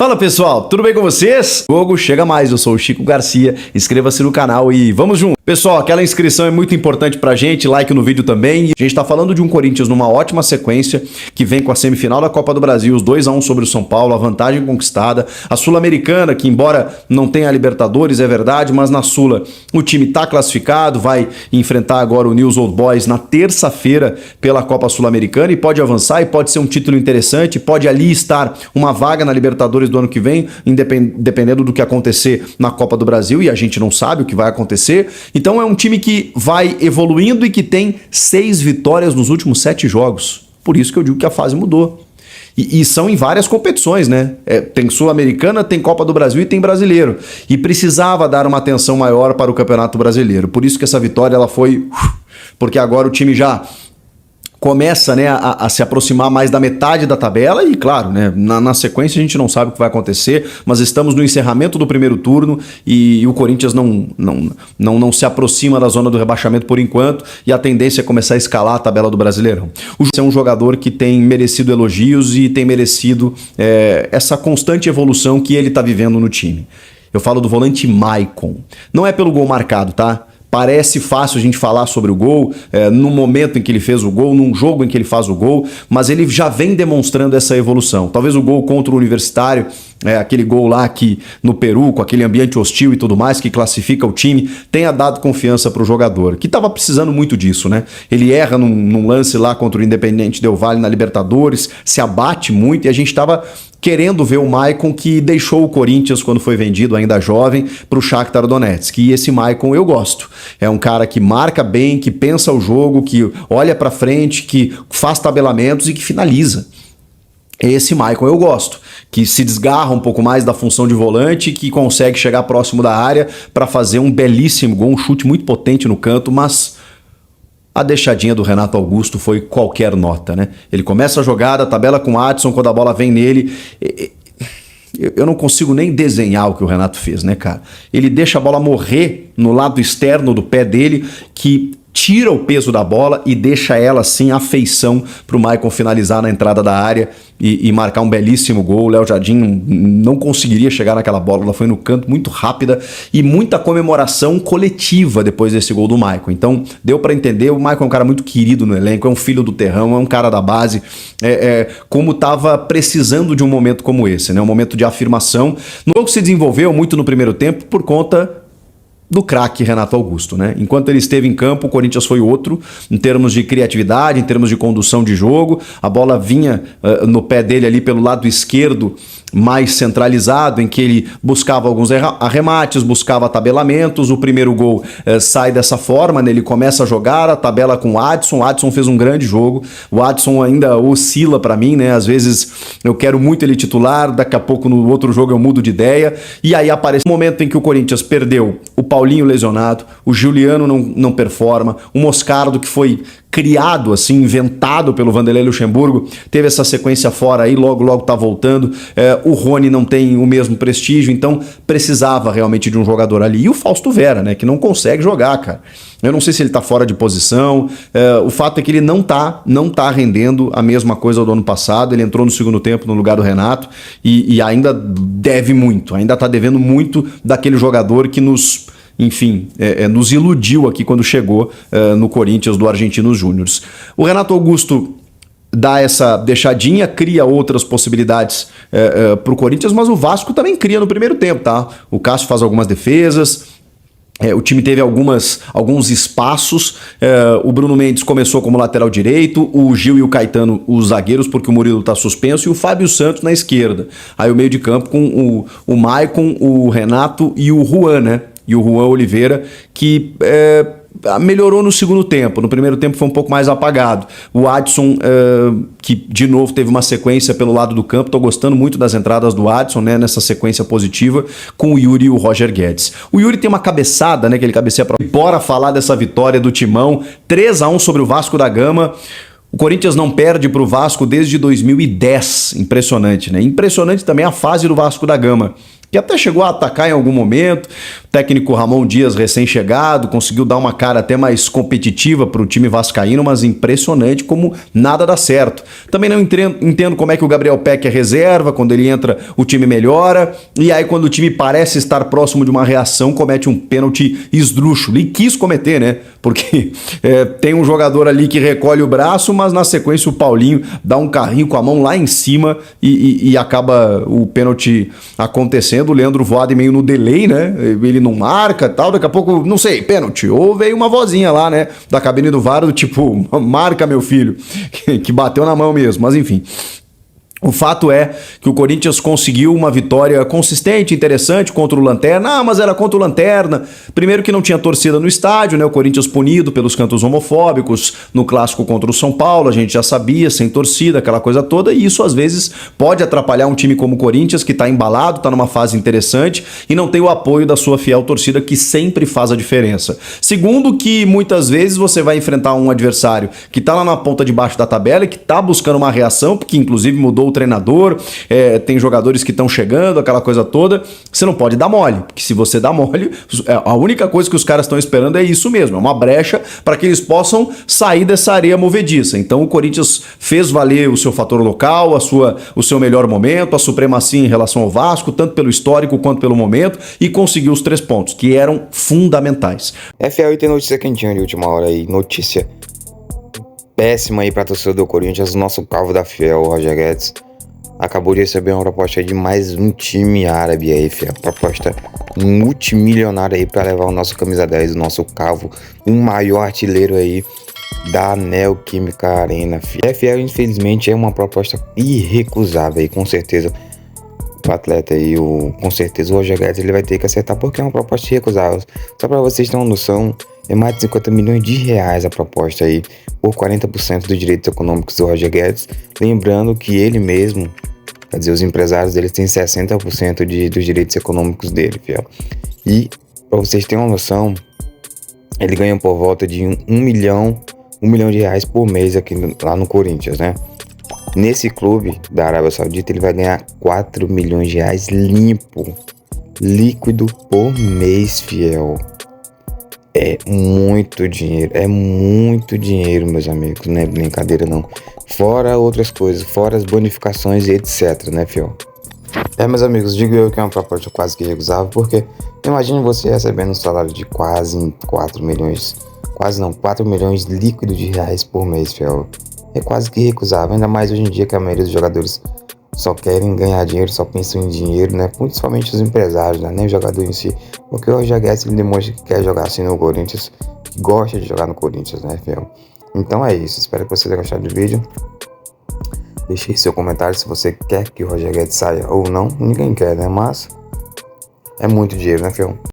Fala pessoal, tudo bem com vocês? O jogo chega mais, eu sou o Chico Garcia, inscreva-se no canal e vamos junto! Pessoal, aquela inscrição é muito importante pra gente, like no vídeo também. A gente tá falando de um Corinthians numa ótima sequência, que vem com a semifinal da Copa do Brasil, os 2-1 sobre o São Paulo, a vantagem conquistada. A Sul-Americana, que embora não tenha a Libertadores, é verdade, mas na Sula o time tá classificado, vai enfrentar agora o News Old Boys na terça-feira pela Copa Sul-Americana e pode avançar e pode ser um título interessante, pode ali estar uma vaga na Libertadores do ano que vem, dependendo do que acontecer na Copa do Brasil, e a gente não sabe o que vai acontecer. Então é um time que vai evoluindo e que tem 6 vitórias nos últimos 7 jogos. Por isso que eu digo que a fase mudou. E são em várias competições, né? Tem Sul-Americana, tem Copa do Brasil e tem Brasileiro. E precisava dar uma atenção maior para o Campeonato Brasileiro. Por isso que essa vitória ela foi... Porque agora o time já começa, né, a se aproximar mais da metade da tabela e, claro, né, na sequência a gente não sabe o que vai acontecer, mas estamos no encerramento do primeiro turno e o Corinthians não se aproxima da zona do rebaixamento por enquanto e a tendência é começar a escalar a tabela do Brasileirão. O Júnior é um jogador que tem merecido elogios e tem merecido essa constante evolução que ele está vivendo no time. Eu falo do volante Maicon. Não é pelo gol marcado, tá? Parece fácil a gente falar sobre o gol, no momento em que ele fez o gol, num jogo em que ele faz o gol, mas ele já vem demonstrando essa evolução. Talvez o gol contra o Universitário, aquele gol lá que no Peru, com aquele ambiente hostil e tudo mais, que classifica o time, tenha dado confiança para o jogador, que estava precisando muito disso, né? Ele erra num lance lá contra o Independiente Del Valle na Libertadores, se abate muito e a gente estava querendo ver o Maicon que deixou o Corinthians quando foi vendido, ainda jovem, para o Shakhtar Donetsk. E esse Maicon eu gosto. É um cara que marca bem, que pensa o jogo, que olha para frente, que faz tabelamentos e que finaliza. Esse Maicon eu gosto, que se desgarra um pouco mais da função de volante, que consegue chegar próximo da área para fazer um belíssimo gol, um chute muito potente no canto, mas a deixadinha do Renato Augusto foi qualquer nota, né? Ele começa a jogada, tabela com o Adson, quando a bola vem nele... Eu não consigo nem desenhar o que o Renato fez, né, cara? Ele deixa a bola morrer no lado externo do pé dele, que tira o peso da bola e deixa ela, assim, a feição para o Maicon finalizar na entrada da área e marcar um belíssimo gol. O Léo Jardim não conseguiria chegar naquela bola, ela foi no canto muito rápida e muita comemoração coletiva depois desse gol do Maicon. Então, deu para entender, o Maicon é um cara muito querido no elenco, é um filho do terrão, é um cara da base, como estava precisando de um momento como esse, né? Um momento de afirmação. No jogo se desenvolveu muito no primeiro tempo por conta do craque Renato Augusto, né? Enquanto ele esteve em campo, o Corinthians foi outro, em termos de criatividade, em termos de condução de jogo. A bola vinha no pé dele ali pelo lado esquerdo, mais centralizado, em que ele buscava alguns arremates, buscava tabelamentos. O primeiro gol sai dessa forma, né? Ele começa a jogar, a tabela com o Adson. O Adson fez um grande jogo. O Adson ainda oscila para mim, né? Às vezes eu quero muito ele titular, daqui a pouco no outro jogo eu mudo de ideia. E aí aparece um momento em que o Corinthians perdeu o Paulinho lesionado, o Juliano não performa, o Moscardo, que foi criado, assim, inventado pelo Vanderlei Luxemburgo, teve essa sequência fora aí, logo tá voltando. O Rony não tem o mesmo prestígio, então precisava realmente de um jogador ali. E o Fausto Vera, né, que não consegue jogar, cara. Eu não sei se ele tá fora de posição, o fato é que ele não tá rendendo a mesma coisa do ano passado. Ele entrou no segundo tempo no lugar do Renato e ainda deve muito, ainda tá devendo muito daquele jogador que nos iludiu aqui quando chegou no Corinthians do Argentinos Júniors. O Renato Augusto dá essa deixadinha, cria outras possibilidades para o Corinthians, mas o Vasco também cria no primeiro tempo, tá? O Cássio faz algumas defesas, o time teve alguns espaços. O Bruno Mendes começou como lateral direito, o Gil e o Caetano os zagueiros, porque o Murilo está suspenso, e o Fábio Santos na esquerda. Aí o meio de campo com o Maicon, o Renato e o Juan, né? E o Juan Oliveira, que melhorou no segundo tempo. No primeiro tempo foi um pouco mais apagado. O Adson, que de novo teve uma sequência pelo lado do campo. Estou gostando muito das entradas do Adson, né, nessa sequência positiva, com o Yuri e o Roger Guedes. O Yuri tem uma cabeçada, né, que ele cabeceia para... Bora falar dessa vitória do Timão, 3-1 sobre o Vasco da Gama. O Corinthians não perde para o Vasco desde 2010. Impressionante, né? Impressionante também a fase do Vasco da Gama. que até chegou a atacar em algum momento. O técnico Ramon Dias, recém-chegado, conseguiu dar uma cara até mais competitiva para o time vascaíno, mas impressionante como nada dá certo. Também não entendo como é que o Gabriel Peck é reserva, quando ele entra o time melhora, e aí quando o time parece estar próximo de uma reação, comete um pênalti esdrúxulo. E quis cometer, né? Porque tem um jogador ali que recolhe o braço, mas na sequência o Paulinho dá um carrinho com a mão lá em cima e acaba o pênalti acontecendo. O Leandro Voaden meio no delay, né? Ele não marca e tal, daqui a pouco, não sei, pênalti. Ou veio uma vozinha lá, né? Da cabine do VAR, do tipo, marca meu filho, que bateu na mão mesmo, mas enfim. O fato é que o Corinthians conseguiu uma vitória consistente, interessante contra o Lanterna. Ah, mas era contra o Lanterna. Primeiro que não tinha torcida no estádio, né? O Corinthians punido pelos cantos homofóbicos no clássico contra o São Paulo, a gente já sabia, sem torcida, aquela coisa toda. E isso às vezes pode atrapalhar um time como o Corinthians, que está embalado, está numa fase interessante e não tem o apoio da sua fiel torcida, que sempre faz a diferença. Segundo, que muitas vezes você vai enfrentar um adversário que está lá na ponta de baixo da tabela e que está buscando uma reação, porque inclusive mudou o treinador, tem jogadores que estão chegando, aquela coisa toda. Você não pode dar mole, porque se você dá mole, a única coisa que os caras estão esperando é isso mesmo, é uma brecha para que eles possam sair dessa areia movediça. Então o Corinthians fez valer o seu fator local, o seu melhor momento, a supremacia em relação ao Vasco, tanto pelo histórico quanto pelo momento, e conseguiu os 3 pontos, que eram fundamentais. FL tem notícia quentinha de última hora aí, notícia péssima aí pra torcedor do Corinthians. Nosso calvo da Fiel, o Roger Guedes, acabou de receber uma proposta aí de mais um time árabe aí, Fiel. Proposta multimilionária aí pra levar o nosso camisa 10, o nosso calvo, o maior artilheiro aí da Neoquímica Arena, Fiel. FL, infelizmente, é uma proposta irrecusável aí, com certeza. O atleta aí, com certeza o Roger Guedes, ele vai ter que acertar, porque é uma proposta irrecusável. Só pra vocês terem uma noção, é mais de 50 milhões de reais a proposta aí, por 40% dos direitos econômicos do Roger Guedes. Lembrando que ele mesmo, quer dizer, os empresários deles têm 60% dos direitos econômicos dele, fiel. E, pra vocês terem uma noção, ele ganha por volta de 1 milhão de reais por mês aqui lá no Corinthians, né? Nesse clube da Arábia Saudita, ele vai ganhar 4 milhões de reais limpo, líquido por mês, fiel. É muito dinheiro, meus amigos, não é brincadeira não. Fora outras coisas, fora as bonificações e etc, né, fiel? Meus amigos, digo eu que é uma proposta quase que irrecusável, porque imagine você recebendo um salário de quase 4 milhões, 4 milhões líquidos de reais por mês, fiel. É quase que irrecusável, ainda mais hoje em dia que a maioria dos jogadores só querem ganhar dinheiro, só pensam em dinheiro, né? Principalmente os empresários, né? Nem o jogador em si. Porque o Roger Guedes, ele demonstra que quer jogar assim no Corinthians, que gosta de jogar no Corinthians, né, fiel? Então é isso, espero que você tenha gostado do vídeo. Deixe aí seu comentário se você quer que o Roger Guedes saia ou não. Ninguém quer, né? Mas é muito dinheiro, né, fiel?